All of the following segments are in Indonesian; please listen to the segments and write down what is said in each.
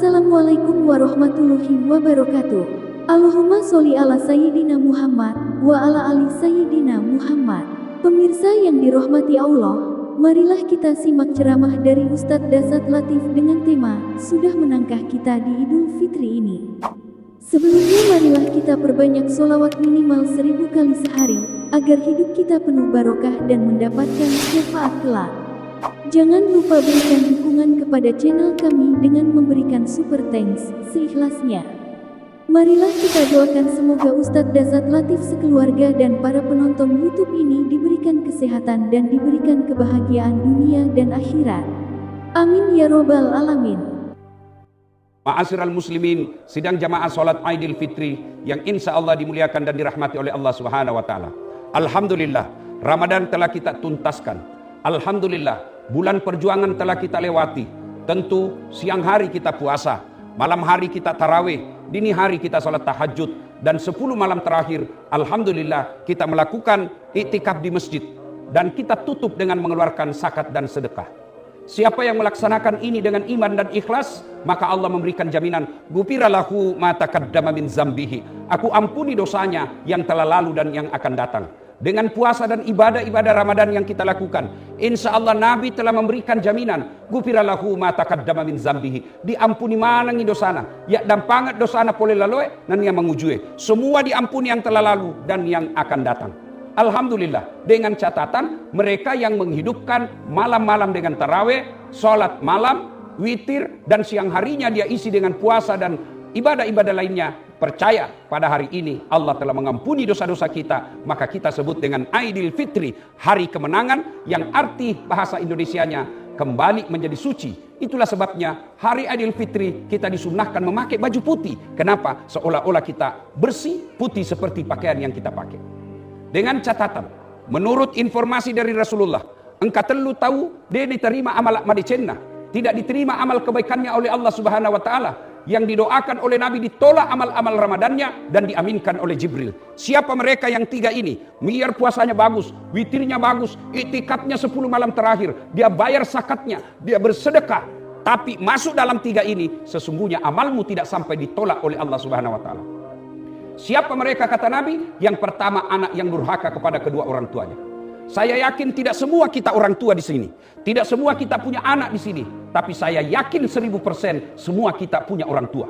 Assalamualaikum warahmatullahi wabarakatuh. Allahumma sholli ala Sayyidina Muhammad wa ala ali Sayyidina Muhammad. Pemirsa yang dirahmati Allah, marilah kita simak ceramah dari Ustadz Dasat Latif dengan tema Sudah Menangkah Kita di Idul Fitri ini. Sebelumnya marilah kita perbanyak sholawat minimal 1000 kali sehari, agar hidup kita penuh barokah dan mendapatkan syafaat kelak. Jangan lupa berikan dukungan kepada channel kami dengan memberikan super thanks seikhlasnya. Marilah kita doakan semoga Ustadz Dasat Latif sekeluarga dan para penonton YouTube ini diberikan kesehatan dan diberikan kebahagiaan dunia dan akhirat. Amin ya robbal alamin. Ma'asyiral muslimin, sidang jamaah salat Idul Fitri yang insya Allah dimuliakan dan dirahmati oleh Allah Subhanahu wa taala. Alhamdulillah, Ramadan telah kita tuntaskan. Alhamdulillah, bulan perjuangan telah kita lewati. Tentu siang hari kita puasa, malam hari kita tarawih, dini hari kita salat tahajud, dan 10 malam terakhir alhamdulillah kita melakukan iktikaf di masjid, dan kita tutup dengan mengeluarkan zakat dan sedekah. Siapa yang melaksanakan ini dengan iman dan ikhlas, maka Allah memberikan jaminan, ghufira lahu ma taqaddama min zambihi. Aku ampuni dosanya yang telah lalu dan yang akan datang. Dengan puasa dan ibadah-ibadah Ramadan yang kita lakukan, insya Allah Nabi telah memberikan jaminan, ghufira lahu ma taqaddama min zambihi. Diampuni manangi dosana, ya dampangat dosana pole laloe nan yang mengujue. Semua diampuni yang telah lalu dan yang akan datang. Alhamdulillah, dengan catatan mereka yang menghidupkan malam-malam dengan tarawih, sholat malam, witir, dan siang harinya dia isi dengan puasa dan ibadah-ibadah lainnya, percaya pada hari ini Allah telah mengampuni dosa-dosa kita, maka kita sebut dengan Idul Fitri, hari kemenangan, yang arti bahasa Indonesianya kembali menjadi suci. Itulah sebabnya hari Idul Fitri kita disunnahkan memakai baju putih. Kenapa? Seolah-olah kita bersih, putih seperti pakaian yang kita pakai. Dengan catatan, menurut informasi dari Rasulullah, engkau telu tahu dia diterima amal madicenna, tidak diterima amal kebaikannya oleh Allah Subhanahu wa taala. Yang didoakan oleh Nabi ditolak amal-amal Ramadannya dan diaminkan oleh Jibril. Siapa mereka yang tiga ini? Biar puasanya bagus, witirnya bagus, iktikafnya 10 malam terakhir, dia bayar zakatnya, dia bersedekah, tapi masuk dalam tiga ini, sesungguhnya amalmu tidak sampai ditolak oleh Allah Subhanahu wa taala. Siapa mereka kata Nabi? Yang pertama, anak yang durhaka kepada kedua orang tuanya. Saya yakin tidak semua kita orang tua di sini, tidak semua kita punya anak di sini, tapi saya yakin 1000% semua kita punya orang tua.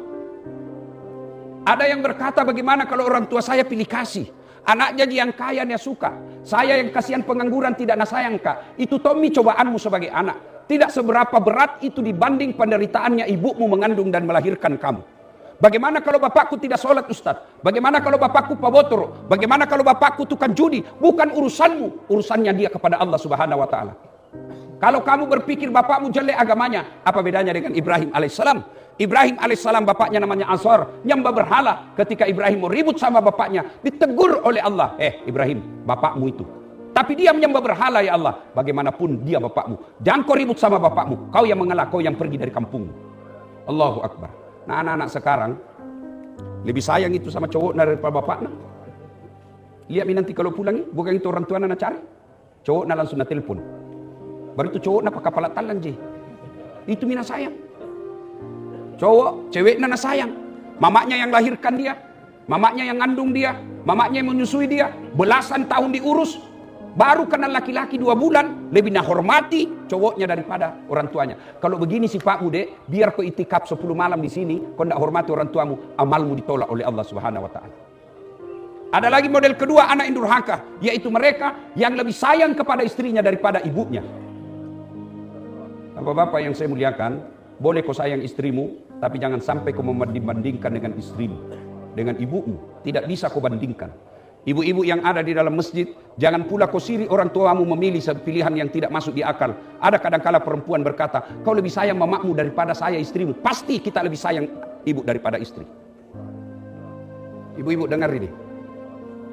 Ada yang berkata, bagaimana kalau orang tua saya pilih kasih, anaknya yang kaya dia suka, saya yang kasihan pengangguran tidak nasayang kak. Itu Tommy cobaanmu sebagai anak. Tidak seberapa berat itu dibanding penderitaannya ibumu mengandung dan melahirkan kamu. Bagaimana kalau bapakku tidak sholat Ustaz? Bagaimana kalau bapakku pabotoro? Bagaimana kalau bapakku tukang judi? Bukan urusanmu, urusannya dia kepada Allah Subhanahu wa taala. Kalau kamu berpikir bapakmu jelek agamanya, apa bedanya dengan Ibrahim alaihissalam? Ibrahim alaihissalam bapaknya namanya Azar, nyembah berhala. Ketika Ibrahim mau ribut sama bapaknya, ditegur oleh Allah, Ibrahim, bapakmu itu. Tapi dia menyembah berhala, ya Allah. Bagaimanapun dia bapakmu, jangan kau ribut sama bapakmu. Kau yang mengalah, kau yang pergi dari kampungmu. Allahu Akbar. Nah, anak-anak sekarang lebih sayang itu sama cowok daripada bapaknya. Lihat nanti kalau pulang, bukan itu orang tua nak cari, cowok nak langsung nak telepon. Baru itu cowok nak pakai kepala talan je. Itu mina sayang. Cowok, cewek nak sayang. Mamaknya yang lahirkan dia, mamaknya yang ngandung dia, mamaknya yang menyusui dia, belasan tahun diurus. Baru kenal laki-laki 2 bulan, lebih nak hormati cowoknya daripada orang tuanya. Kalau begini sifatmu dek, biar kau itikaf 10 malam di sini, kau tidak hormati orang tuamu, amalmu ditolak oleh Allah Subhanahu wa taala. Ada lagi model kedua, anak yang durhaka, yaitu mereka yang lebih sayang kepada istrinya daripada ibunya. Bapak-bapak yang saya muliakan, boleh kau sayang istrimu, tapi jangan sampai kau membanding-bandingkan dengan istrimu, dengan ibumu. Tidak bisa kau bandingkan. Ibu-ibu yang ada di dalam masjid, jangan pula kau siri orang tuamu memilih pilihan yang tidak masuk di akal. Ada kadangkala perempuan berkata, kau lebih sayang mamamu daripada saya istrimu. Pasti kita lebih sayang ibu daripada istri. Ibu-ibu dengar ini.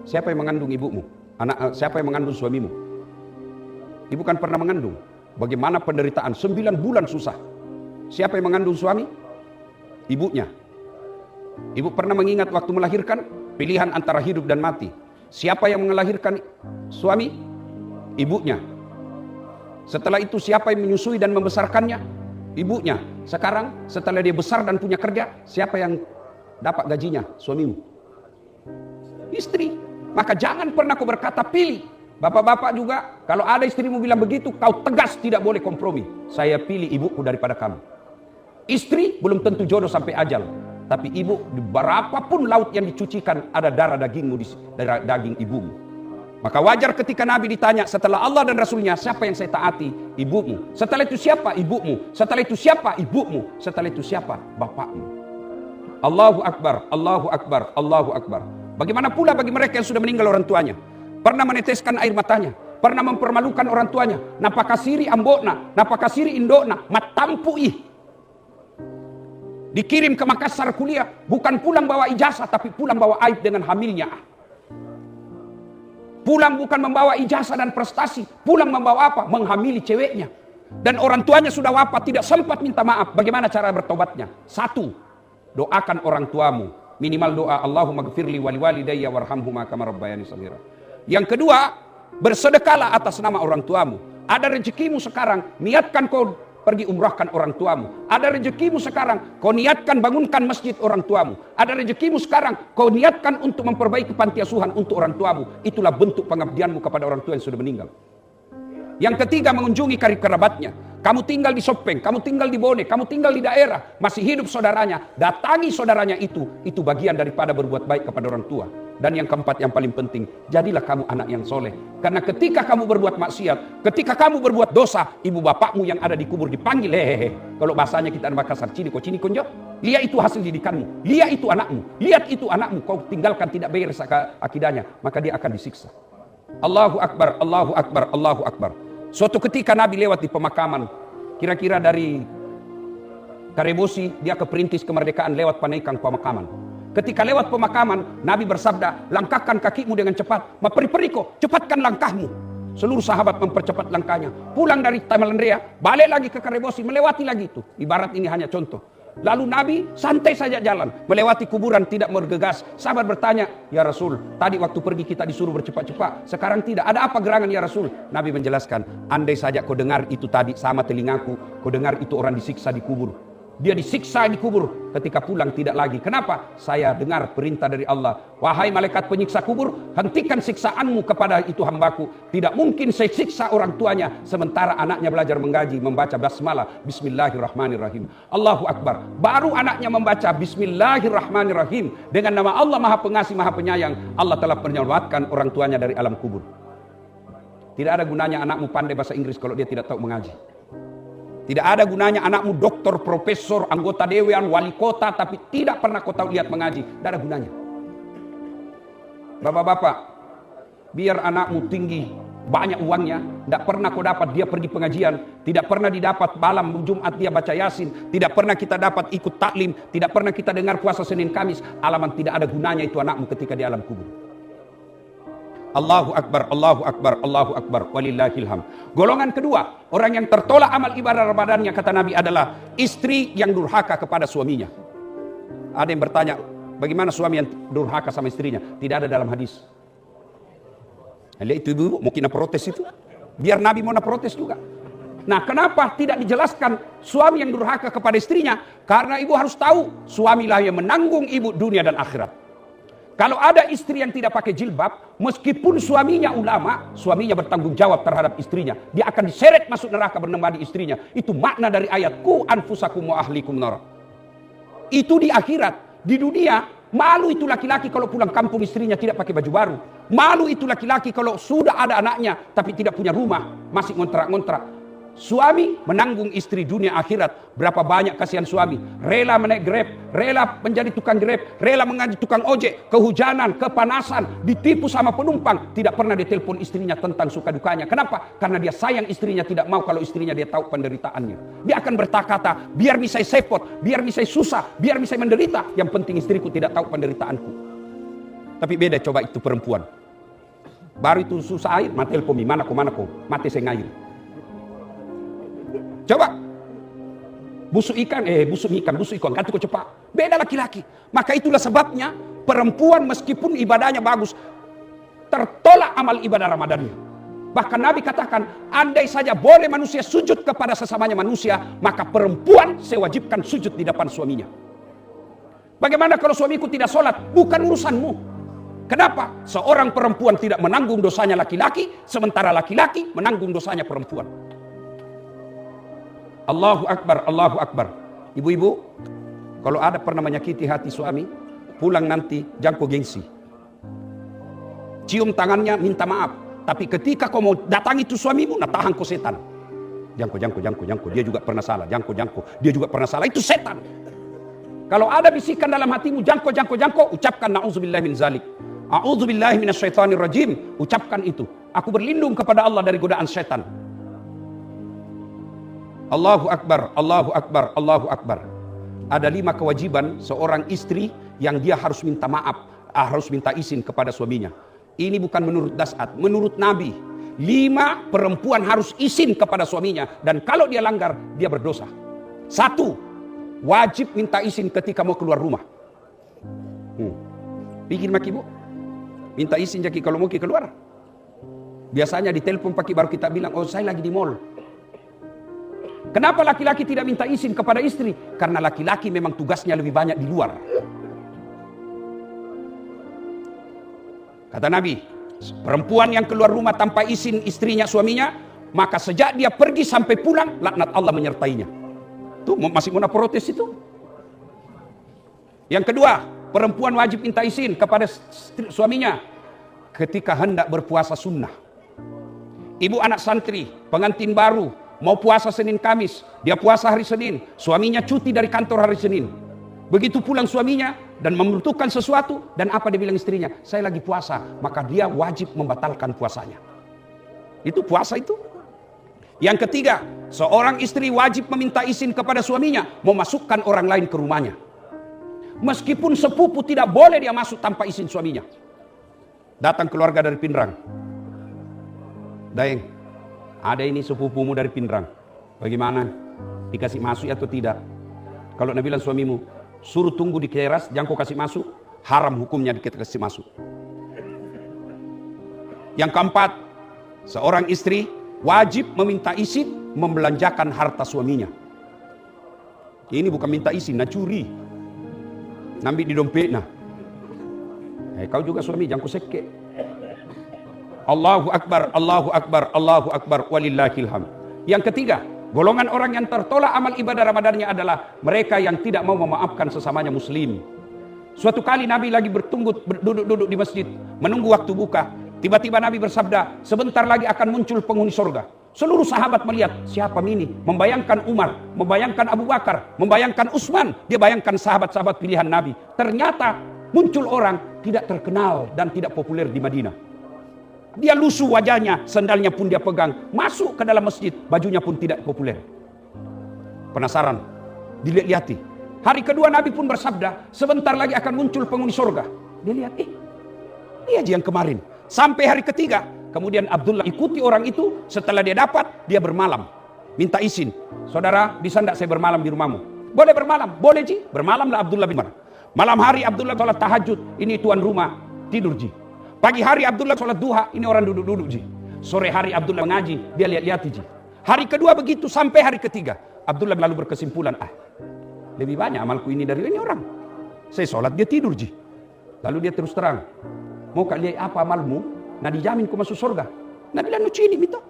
Siapa yang mengandung ibumu? Siapa yang mengandung suamimu? Ibu kan pernah mengandung. Bagaimana penderitaan? 9 bulan susah. Siapa yang mengandung suami? Ibunya. Ibu pernah mengingat waktu melahirkan? Pilihan antara hidup dan mati. Siapa yang melahirkan suami? Ibunya. Setelah itu siapa yang menyusui dan membesarkannya? Ibunya. Sekarang setelah dia besar dan punya kerja, siapa yang dapat gajinya? Suamimu. Istri. Maka jangan pernah kau berkata pilih. Bapak-bapak juga, kalau ada istrimu bilang begitu, kau tegas, tidak boleh kompromi. Saya pilih ibuku daripada kamu. Istri belum tentu jodoh sampai ajal. Tapi ibu, berapapun laut yang dicucikan, ada darah dagingmu di darah daging ibumu. Maka wajar ketika Nabi ditanya, setelah Allah dan Rasulnya, siapa yang saya taati? Ibumu. Setelah itu siapa? Ibumu. Setelah itu siapa? Ibumu. Setelah itu siapa? Bapakmu. Allahu Akbar, Allahu Akbar, Allahu Akbar. Bagaimana pula bagi mereka yang sudah meninggal orang tuanya? Pernah meneteskan air matanya, pernah mempermalukan orang tuanya, napakasiri ambokna, napakasiri indokna, matampui. Dikirim ke Makassar kuliah, bukan pulang bawa ijazah, tapi pulang bawa aib dengan hamilnya. Pulang bukan membawa ijazah dan prestasi, pulang membawa apa? Menghamili ceweknya. Dan orang tuanya sudah wafat, tidak sempat minta maaf. Bagaimana cara bertobatnya? Satu, doakan orang tuamu. Minimal doa, Allahumma gfirli wali walidayya warhamhuma kama rabbayani shaghira. Yang kedua, bersedekahlah atas nama orang tuamu. Ada rezekimu sekarang, niatkan kau pergi umrahkan orang tuamu. Ada rezekimu sekarang, kau niatkan bangunkan masjid orang tuamu. Ada rezekimu sekarang, kau niatkan untuk memperbaiki panti asuhan untuk orang tuamu. Itulah bentuk pengabdianmu kepada orang tua yang sudah meninggal. Yang ketiga, mengunjungi karib kerabatnya. Kamu tinggal di Sopeng, kamu tinggal di Bone, kamu tinggal di daerah, masih hidup saudaranya, datangi saudaranya itu bagian daripada berbuat baik kepada orang tua. Dan yang keempat yang paling penting, jadilah kamu anak yang soleh. Karena ketika kamu berbuat maksiat, ketika kamu berbuat dosa, ibu bapakmu yang ada di kubur dipanggil, hehehe. Kalau bahasanya kita di Makassar, cini konjo, lihat itu hasil didikanmu, lihat itu anakmu, lihat itu anakmu, kau tinggalkan tidak beres akidahnya, maka dia akan disiksa. Allahu Akbar, Allahu Akbar, Allahu Akbar. Suatu ketika Nabi lewat di pemakaman, kira-kira dari Karebosi, dia ke Perintis Kemerdekaan lewat Panaikan pemakaman. Ketika lewat pemakaman, Nabi bersabda, langkahkan kakimu dengan cepat. Maperi-periko, cepatkan langkahmu. Seluruh sahabat mempercepat langkahnya. Pulang dari Tamalendrea, balik lagi ke Karebosi, melewati lagi itu. Ibarat ini hanya contoh. Lalu Nabi santai saja jalan, melewati kuburan tidak bergegas. Sahabat bertanya, ya Rasul, tadi waktu pergi kita disuruh bercepat-cepat, sekarang tidak. Ada apa gerangan ya Rasul? Nabi menjelaskan, andai saja kau dengar itu tadi sama telingaku, kau dengar itu orang disiksa di kubur. Dia disiksa di kubur, ketika pulang tidak lagi. Kenapa? Saya dengar perintah dari Allah. Wahai malaikat penyiksa kubur, hentikan siksaanmu kepada itu hambaku. Tidak mungkin saya siksa orang tuanya, sementara anaknya belajar mengaji, membaca basmalah, bismillahirrahmanirrahim. Allahu Akbar. Baru anaknya membaca bismillahirrahmanirrahim, dengan nama Allah Maha Pengasih, Maha Penyayang, Allah telah menyelamatkan orang tuanya dari alam kubur. Tidak ada gunanya anakmu pandai bahasa Inggris kalau dia tidak tahu mengaji. Tidak ada gunanya anakmu doktor, profesor, anggota dewan, wali kota, tapi tidak pernah kau tahu lihat mengaji. Tidak ada gunanya. Bapak-bapak, biar anakmu tinggi, banyak uangnya, tidak pernah kau dapat dia pergi pengajian, tidak pernah didapat malam Jumat dia baca Yasin, tidak pernah kita dapat ikut taklim, tidak pernah kita dengar puasa Senin Kamis, alaman tidak ada gunanya itu anakmu ketika di alam kubur. Allahu Akbar, Allahu Akbar, Allahu Akbar, walillahil hamd. Golongan kedua, orang yang tertolak amal ibadah Ramadannya, kata Nabi, adalah istri yang durhaka kepada suaminya. Ada yang bertanya, bagaimana suami yang durhaka sama istrinya? Tidak ada dalam hadis. Lihat itu ibu, mungkin protes itu. Biar Nabi mau protes juga. Nah, kenapa tidak dijelaskan suami yang durhaka kepada istrinya? Karena ibu harus tahu, suamilah yang menanggung ibu dunia dan akhirat. Kalau ada istri yang tidak pakai jilbab, meskipun suaminya ulama, suaminya bertanggung jawab terhadap istrinya. Dia akan diseret masuk neraka bernama di istrinya. Itu makna dari ayat ku anfusakum wa ahlikum nar. Itu di akhirat. Di dunia, malu itu laki-laki kalau pulang kampung istrinya tidak pakai baju baru. Malu itu laki-laki kalau sudah ada anaknya tapi tidak punya rumah, masih ngontrak-ngontrak. Suami menanggung istri dunia akhirat. Berapa banyak kasihan suami, rela menaik Grab, rela menjadi tukang Grab, rela mengaji tukang ojek, kehujanan, kepanasan, ditipu sama penumpang, tidak pernah ditelepon istrinya tentang suka dukanya. Kenapa? Karena dia sayang istrinya, tidak mau kalau istrinya dia tahu penderitaannya. Dia akan berkata-kata, biar bisa sepot, biar bisa susah, biar bisa menderita, yang penting istriku tidak tahu penderitaanku. Tapi beda coba itu perempuan. Baru itu susah air, mati telepon, mana kau, mati saya ngair. Coba busuk ikan, kan itu cepat. Beda laki-laki. Maka itulah sebabnya perempuan meskipun ibadahnya bagus, tertolak amal ibadah Ramadannya. Bahkan Nabi katakan, andai saja boleh manusia sujud kepada sesamanya manusia, maka perempuan saya wajibkan sujud di depan suaminya. Bagaimana kalau suamiku tidak sholat? Bukan urusanmu. Kenapa? Seorang perempuan tidak menanggung dosanya laki-laki, sementara laki-laki menanggung dosanya perempuan. Allahu Akbar, Allahu Akbar. Ibu-ibu, kalau ada pernah menyakiti hati suami, pulang nanti jangko gengsi. Cium tangannya, minta maaf. Tapi ketika kau mau datang itu suamimu, nah tahan kau setan. Jangko, dia juga pernah salah. Jangko, dia juga pernah salah. Itu setan. Kalau ada bisikan dalam hatimu, jangko, ucapkan na'udzubillahi min zalik. A'udzubillahi minasyaitonir rajim. Ucapkan itu. Aku berlindung kepada Allah dari godaan setan. Allahu Akbar, Allahu Akbar, Allahu Akbar. Ada 5 kewajiban seorang istri yang dia harus minta maaf, harus minta izin kepada suaminya. Ini bukan menurut Das'at, menurut Nabi. 5 perempuan harus izin kepada suaminya. Dan kalau dia langgar, dia berdosa. 1, wajib minta izin ketika mau keluar rumah. Bikin maki bu, minta izin jaki kalau mau keluar. Biasanya ditelepon pagi baru kita bilang, oh saya lagi di mall. Kenapa laki-laki tidak minta izin kepada istri? Karena laki-laki memang tugasnya lebih banyak di luar. Kata Nabi, perempuan yang keluar rumah tanpa izin istrinya, suaminya, maka sejak dia pergi sampai pulang, laknat Allah menyertainya. Tuh masih mau protes itu. Yang kedua, perempuan wajib minta izin kepada suaminya ketika hendak berpuasa sunnah. Ibu anak santri, pengantin baru, mau puasa Senin Kamis, dia puasa hari Senin, suaminya cuti dari kantor hari Senin. Begitu pulang suaminya dan membutuhkan sesuatu, dan apa dia bilang istrinya? Saya lagi puasa, maka dia wajib membatalkan puasanya. Itu puasa itu. Yang ketiga, seorang istri wajib meminta izin kepada suaminya memasukkan orang lain ke rumahnya. Meskipun sepupu tidak boleh dia masuk tanpa izin suaminya. Datang keluarga dari Pindrang. Daeng, ada ini sepupumu dari Pindrang. Bagaimana? Dikasih masuk atau tidak? Kalau Nabi bilang suamimu, suruh tunggu di teras, jangan kau kasih masuk, haram hukumnya dikasih masuk. Yang keempat, seorang istri wajib meminta izin membelanjakan harta suaminya. Ini bukan minta izin, nah curi. Nambi di dompetnya. Kau juga suami, jangan kau seke. Allahu Akbar, Allahu Akbar, Allahu Akbar, walillahil hamd. Yang ketiga, golongan orang yang tertolak amal ibadah Ramadannya adalah mereka yang tidak mau memaafkan sesamanya muslim. Suatu kali Nabi lagi duduk di masjid, menunggu waktu buka. Tiba-tiba Nabi bersabda, sebentar lagi akan muncul penghuni surga. Seluruh sahabat melihat, siapa ini? Membayangkan Umar, membayangkan Abu Bakar, membayangkan Utsman. Dia bayangkan sahabat-sahabat pilihan Nabi. Ternyata muncul orang tidak terkenal dan tidak populer di Madinah. Dia lusuh wajahnya, sandalnya pun dia pegang. Masuk ke dalam masjid, bajunya pun tidak populer. Penasaran, dilihat-lihati. Hari kedua Nabi pun bersabda, sebentar lagi akan muncul penghuni surga. Dia lihat, dia aja yang kemarin. Sampai hari ketiga, kemudian Abdullah ikuti orang itu. Setelah dia dapat, dia bermalam. Minta izin, saudara bisa tidak saya bermalam di rumahmu? Boleh bermalam, boleh Ji. Bermalamlah Abdullah bin Umar. Malam hari Abdullah sholat tahajud, ini tuan rumah, tidur Ji. Pagi hari Abdullah sholat duha, ini orang duduk-duduk Ji. Sore hari Abdullah mengaji, dia lihat-lihat Ji. Hari kedua begitu sampai hari ketiga. Abdullah lalu berkesimpulan, lebih banyak amalku ini dari ini orang. Saya sholat, dia tidur Ji. Lalu dia terus terang, mau kalian apa amalmu? Nah dijamin kau masuk surga. Nah bilang nuci ini minta.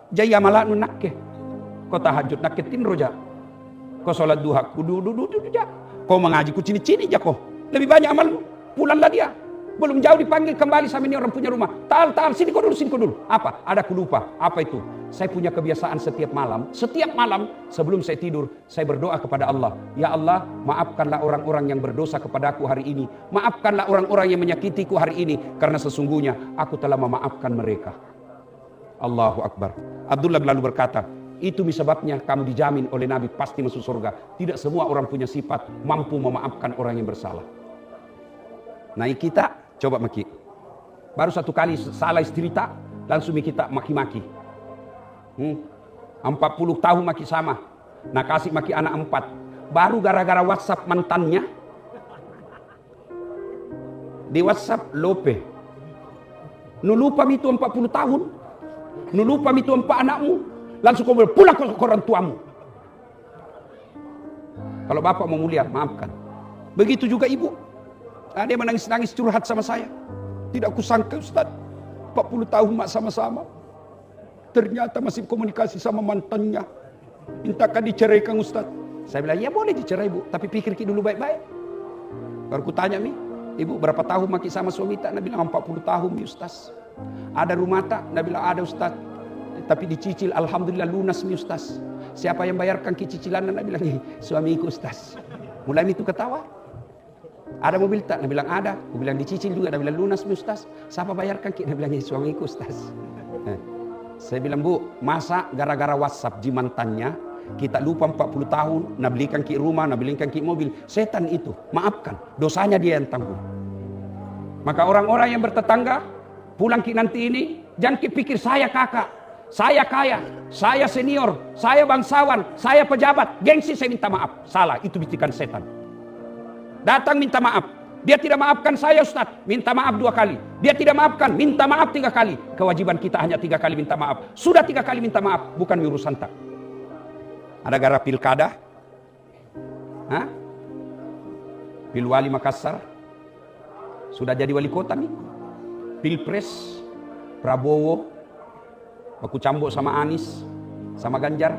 Jaya malah nakke. Kau tahajud nakketin roja. Kau sholat duha, duduk ja. Kau mengaji ku cini-cini ja kau. Lebih banyak amalmu. Pulanglah dia. Belum jauh dipanggil kembali sama ini orang punya rumah. Tal, sini kau dulu. Apa? Ada aku lupa. Apa itu? Saya punya kebiasaan setiap malam sebelum saya tidur, saya berdoa kepada Allah. Ya Allah, maafkanlah orang-orang yang berdosa kepadaku hari ini. Maafkanlah orang-orang yang menyakitiku hari ini. Karena sesungguhnya aku telah memaafkan mereka. Allahu Akbar. Abdullah lalu berkata, itu sebabnya kamu dijamin oleh Nabi pasti masuk surga. Tidak semua orang punya sifat mampu memaafkan orang yang bersalah. Nah kita coba maki. Baru satu kali salah istri tak, langsung kita maki-maki. 40 tahun maki sama. Nah kasih maki anak 4. Baru gara-gara WhatsApp mantannya. Di WhatsApp lope. Nu lupa itu 40 tahun. Nu lupa itu empat anakmu, langsung kau pulang ke orang tuamu. Kalau bapak mau mulia, maafkan. Begitu juga ibu. Dia menangis-nangis curhat sama saya. Tidak kusangka Ustaz, 40 tahun mak sama-sama. Ternyata masih komunikasi sama mantannya. Mintakan diceraikan Ustaz. Saya bilang, ya boleh dicerai bu, tapi pikir dulu baik-baik. Baru kutanya mi, ibu berapa tahun maki sama suami tak? Nabi bilang 40 tahun mi Ustaz. Ada rumah tak? Nabi bilang ada Ustaz. Tapi dicicil, alhamdulillah lunas mi Ustaz. Siapa yang bayarkan cicilan? Nabi bilang, suamiku Ustaz. Mulai itu ketawa. Ada mobil tak? Nabi bilang ada. Aku bilang dicicil juga. Nabi bilang lunas mi Ustaz. Siapa bayarkan? Nabi bilang suamiku Ustaz. Saya bilang, bu, masa gara-gara WhatsApp jimantannya kita lupa 40 tahun, nak belikan ki rumah, nak belikan ki mobil. Setan itu, maafkan, dosanya dia yang tanggung. Maka orang-orang yang bertetangga, pulang ki nanti ini, jangan ki pikir saya kakak, saya kaya, saya senior, saya bangsawan, saya pejabat, gengsi saya minta maaf. Salah, itu bisikan setan. Datang minta maaf. Dia tidak maafkan saya Ustaz, minta maaf 2 kali. Dia tidak maafkan, minta maaf 3 kali. Kewajiban kita hanya 3 kali minta maaf. Sudah 3 kali minta maaf, bukan urusan tak. Ada gara pilkada, Pilwali Makassar, sudah jadi wali kota nih. Pilpres, Prabowo, baku cambuk sama Anies, sama Ganjar.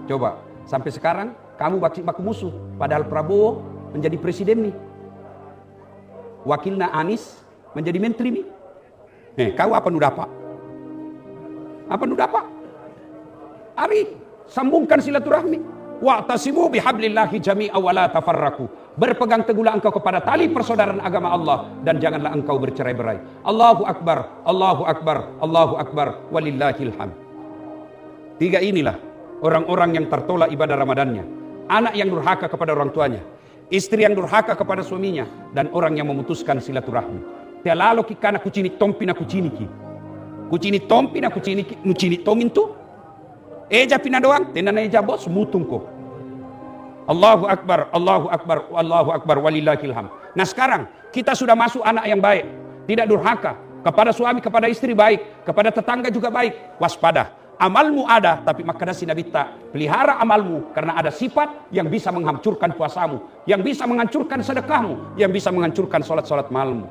Coba, sampai sekarang kamu baku musuh. Padahal Prabowo menjadi presiden nih. Wakilnya Anies menjadi menteri nih. Kau apa nu dapat? Apa nu dapat? Ari, sambungkan silaturahmi. Wa'tasimu bihablillahi jami'a wa la tafarraqu. Berpegang teguhlah engkau kepada tali persaudaraan agama Allah dan janganlah engkau bercerai-berai. Allahu akbar, Allahu akbar, Allahu akbar, walillahil hamd. 3 inilah orang-orang yang tertolak ibadah Ramadannya. Anak yang durhaka kepada orang tuanya, istri yang durhaka kepada suaminya, dan orang yang memutuskan silaturahmi. Tialalo ki kana kucini tompi na kucini ki. Kucini tompi na kucini ki, nucini tomin tu. Eja pina doang, tenan eja bos mutung ko. Allahu akbar, Allahu akbar, Allahu akbar, walillahil hamd. Nah sekarang kita sudah masuk anak yang baik, tidak durhaka kepada suami, kepada istri baik, kepada tetangga juga baik. Waspada. Amalmu ada, tapi maka si Nabi tak pelihara amalmu, karena ada sifat yang bisa menghancurkan puasamu, yang bisa menghancurkan sedekahmu, yang bisa menghancurkan solat-solat malammu.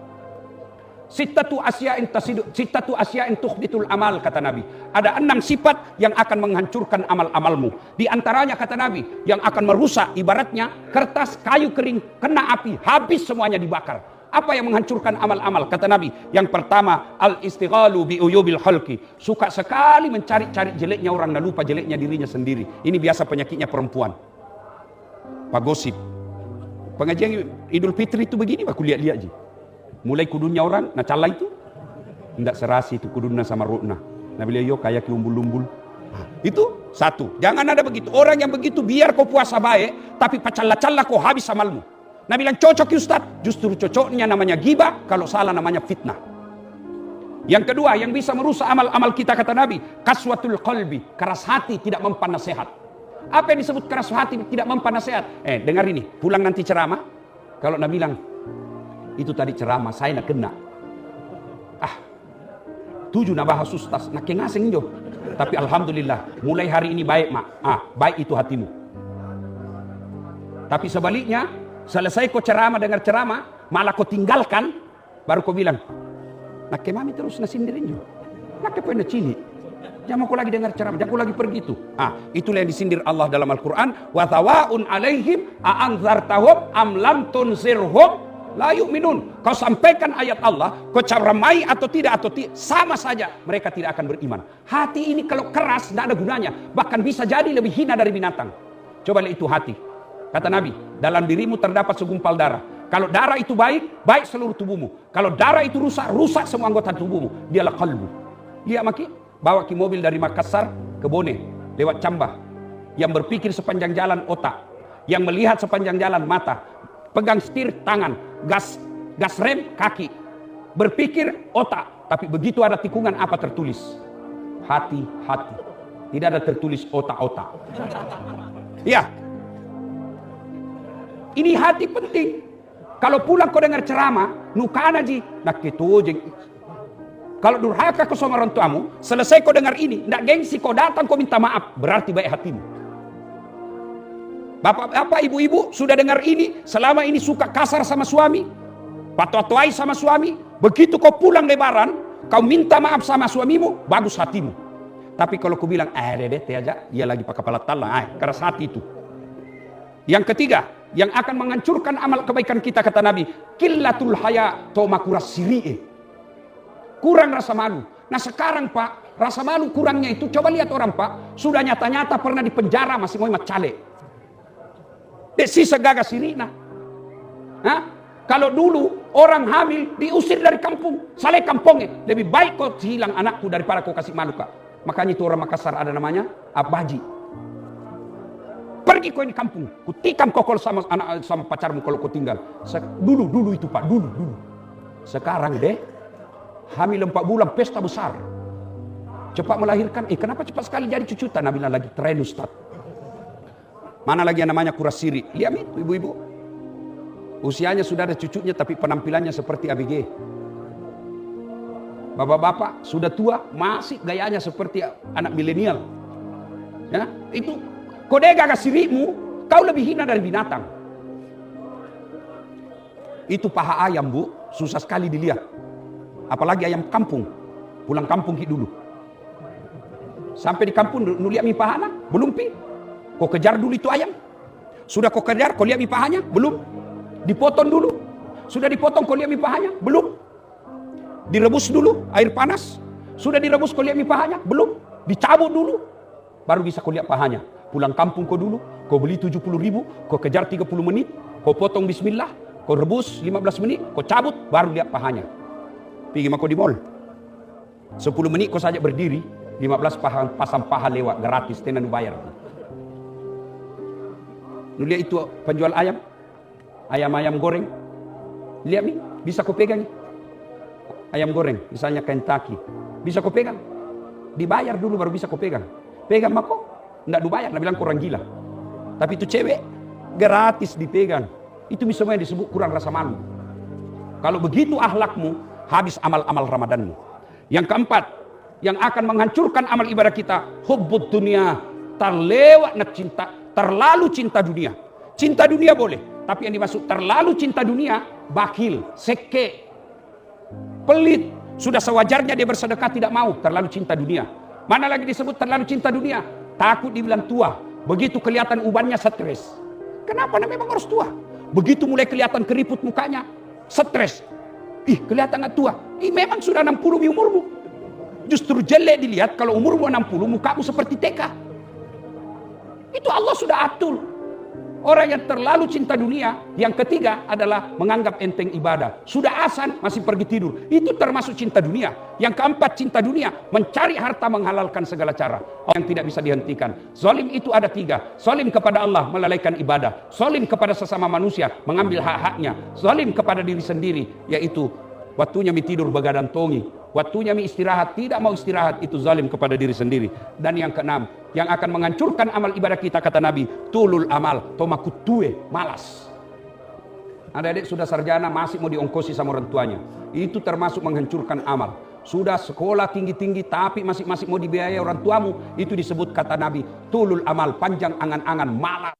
Sittatu asya'in tukhbitul amal, kata Nabi. Ada 6 sifat yang akan menghancurkan amal-amalmu. Di antaranya kata Nabi, yang akan merusak, ibaratnya kertas kayu kering kena api, habis semuanya dibakar. Apa yang menghancurkan amal-amal? Kata Nabi, yang pertama, al-istighalu bi uyubil khalqi. Suka sekali mencari-cari jeleknya orang dan lupa jeleknya dirinya sendiri. Ini biasa penyakitnya perempuan. Pak gosip. Pengajian Idul Fitri itu begini, aku lihat-lihat aja. Mulai kudunya orang, nah cala itu tidak serasi itu kuduna sama rukna. Nah beliau yo kayak umbul-umbul. Itu satu. Jangan ada begitu. Orang yang begitu biar kau puasa baik, tapi pacalla-calla kau habis amalmu. Nah bilang cocok Ustaz, justru cocoknya namanya ghibah, kalau salah namanya fitnah. Yang kedua yang bisa merusak amal-amal kita kata Nabi, kaswatul qalbi, keras hati tidak mempan nasihat. Apa yang disebut keras hati tidak mempan nasihat? Dengar ini, pulang nanti ceramah, kalau Nabi bilang itu tadi ceramah saya nak kena. 7 nak bahas Ustaz, nak kengaseng jo. Tapi alhamdulillah, mulai hari ini baik mak. Baik itu hatimu. Tapi sebaliknya, selesai kau ceramah, dengar ceramah, malah kau tinggalkan, baru kau bilang, nak kemami terus nasindirin juga. Nak kepoin na cili. Jangan kau lagi dengar ceramah, jangan kau lagi pergi itu. Itulah yang disindir Allah dalam Al-Quran. Wa thawaun alaihim a'anzartahum am lam tunzirhum la yu'minun. Kau sampaikan ayat Allah, kau ceramai atau tidak, sama saja mereka tidak akan beriman. Hati ini kalau keras tidak ada gunanya, bahkan bisa jadi lebih hina dari binatang. Coba lihat itu hati. Kata Nabi, dalam dirimu terdapat segumpal darah. Kalau darah itu baik, baik seluruh tubuhmu. Kalau darah itu rusak, rusak semua anggota tubuhmu. Dialah kalbu. Lihat maki, bawa ki mobil dari Makassar ke Bone, lewat Cambah. Yang berpikir sepanjang jalan otak, yang melihat sepanjang jalan mata, pegang setir tangan, gas rem kaki, berpikir otak. Tapi begitu ada tikungan apa tertulis? Hati-hati. Tidak ada tertulis otak-otak. Ya. Ini hati penting. Kalau pulang kau dengar ceramah, nukana ji, nak itu jeng. Kalau durhaka kau sama orang tuamu, selesai kau dengar ini, tidak gengsi kau datang kau minta maaf, berarti baik hatimu. Bapak-bapak, ibu-ibu sudah dengar ini, selama ini suka kasar sama suami, patwa-twai sama suami, begitu kau pulang lebaran, kau minta maaf sama suamimu, bagus hatimu. Tapi kalau kau bilang, dede aja, ia lagi pakai kepala talang, keras hati itu. Yang ketiga, yang akan menghancurkan amal kebaikan kita, kata Nabi, qillatul haya tomakuras siri'e. Kurang rasa malu. Nah sekarang Pak, rasa malu kurangnya itu, coba lihat orang Pak, sudah nyata-nyata pernah di penjara masih mau macale. Desi segaga sirina. Hah? Kalau dulu orang hamil diusir dari kampung, saleh kampungnya, lebih baik kau hilang anakku daripada kau kasih malu Kak. Makanya itu orang Makassar ada namanya Abaji. Pergi kau di kampung, kutikam kau kalau sama anak sama pacarmu kalau kau tinggal. Dulu itu Pak, dulu. Sekarang deh, hamil 4 bulan pesta besar. Cepat melahirkan, kenapa cepat sekali jadi cucutan? Nabi bilang lagi tren Ustaz. Mana lagi yang namanya kuras siri? Lihat itu ibu-ibu. Usianya sudah ada cucunya tapi penampilannya seperti ABG. Bapak-bapak sudah tua masih gayanya seperti anak milenial. Ya, itu kode gagah sirimu, kau lebih hina dari binatang. Itu paha ayam Bu, susah sekali dilihat. Apalagi ayam kampung. Pulang kampung dulu. Sampai di kampung lihat mi pahana, belum pi. Kau kejar dulu itu ayam. Sudah kau kejar, kau lihat mi pahanya? Belum. Dipotong dulu. Sudah dipotong, kau lihat mi pahanya? Belum. Direbus dulu air panas. Sudah direbus, kau lihat mi pahanya? Belum. Dicabut dulu, baru bisa kau lihat pahanya. Pulang kampung kau dulu, kau beli 70.000, kau kejar 30 menit, kau potong bismillah, kau rebus 15 menit, kau cabut, baru lihat pahanya. Pergi mako di mall. 10 menit kau saja berdiri, 15 pasang paha lewat gratis, tenan bayar. Lu lihat itu penjual ayam, ayam goreng. Lihat nih, bisa kau pegang. Ayam goreng, misalnya Kentucky, bisa kau pegang. Dibayar dulu baru bisa kau pegang. Pegang mako, enggak dibayar, nak bilang kurang gila. Tapi itu cewek gratis dipegang. Itu misalnya disebut kurang rasa malu. Kalau begitu akhlakmu, habis amal-amal Ramadanmu. Yang keempat, yang akan menghancurkan amal ibadah kita, hubbud dunia, terlewat nak cinta, terlalu cinta dunia. Cinta dunia boleh, tapi yang dimaksud terlalu cinta dunia, bakhil, seke, pelit. Sudah sewajarnya dia bersedekah tidak mau, terlalu cinta dunia. Mana lagi disebut terlalu cinta dunia? Takut dibilang tua. Begitu kelihatan ubannya stres. Kenapa? Nah, memang harus tua. Begitu mulai kelihatan keriput mukanya, stres. Kelihatan gak tua. Memang sudah 60 umurmu. Justru jelek dilihat kalau umurmu 60, mukamu seperti TK. Itu Allah sudah atur. Orang yang terlalu cinta dunia. Yang ketiga adalah menganggap enteng ibadah. Sudah azan masih pergi tidur. Itu termasuk cinta dunia. Yang keempat cinta dunia, mencari harta menghalalkan segala cara. Yang tidak bisa dihentikan. Zalim itu ada 3. Zalim kepada Allah, melalaikan ibadah. Zalim kepada sesama manusia, mengambil hak-haknya. Zalim kepada diri sendiri, yaitu waktunya mi tidur begadang tongi. Waktunya mi istirahat, tidak mau istirahat, itu zalim kepada diri sendiri. Dan yang keenam, yang akan menghancurkan amal ibadah kita, kata Nabi, tulul amal, tomakutue, malas. Adik-adik sudah sarjana masih mau diongkosi sama orang tuanya. Itu termasuk menghancurkan amal. Sudah sekolah tinggi-tinggi tapi masih mau dibiayai orang tuamu. Itu disebut kata Nabi, tulul amal, panjang angan-angan, malas.